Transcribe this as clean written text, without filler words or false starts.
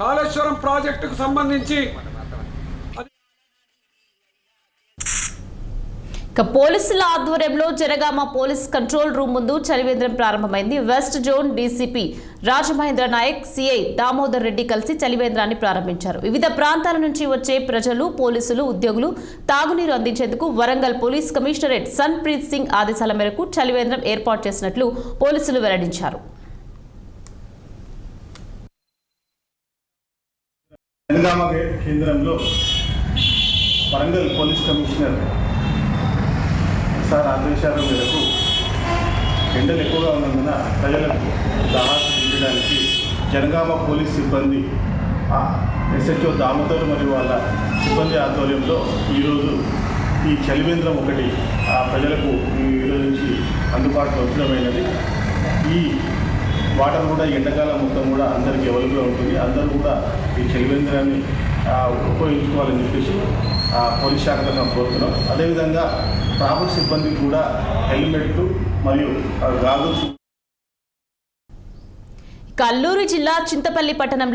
కాళేశ్వరం ప్రాజెక్టుకు సంబంధించి పోలీసుల ఆధ్వర్యంలో జనగామ పోలీస్ కంట్రోల్ రూమ్ ముందు చలివేంద్రం ప్రారంభమైంది. West zone DCP Rajamahendra Nayak, CI Damodar Reddy కలిసి చలివేంద్రాన్ని ప్రారంభించారు. వివిధ ప్రాంతాల నుంచి వచ్చే ప్రజలు, పోలీసులు, ఉద్యోగులు తాగునీరు అందించేందుకు Warangal police commissionerate Sunpreet Singh ఆదేశాల మేరకు చలివేంద్రం ఏర్పాటు చేసినట్లు పోలీసులు వెల్లడించారు. జనగామ కేంద్రంలో వరంగల్ పోలీస్ కమిషనర్ సార్ ఆదేశాల మేరకు ఎండలు ఎక్కువగా ఉన్నందున ప్రజలకు దాహాలు తీర్చడానికి జనగామ పోలీస్ సిబ్బంది ఎస్హెచ్ఓ దామోదర్ మరియు వాళ్ళ సిబ్బంది ఆధ్వర్యంలో ఈరోజు ఈ చలివేంద్రం ఒకటి ప్రజలకు ఈరోజు నుంచి అందుబాటులో ఉంచడమైనది. ఈ వాటర్ కూడా ఎండాకాలం మొత్తం కూడా అందరికీ అవైలబుల్గా ఉంటుంది. అందరూ కూడా ఈ చలివేంద్రాన్ని ఉపయోగించుకోవాలని చెప్పేసి పోలీస్ శాఖ తరఫున కోరుతున్నాం. అదేవిధంగా ట్రాఫిక్ సిబ్బందికి కూడా హెల్మెట్లు మరియు గాగుల్స్. కల్లూరు జిల్లా చింతపల్లి పట్టణంలో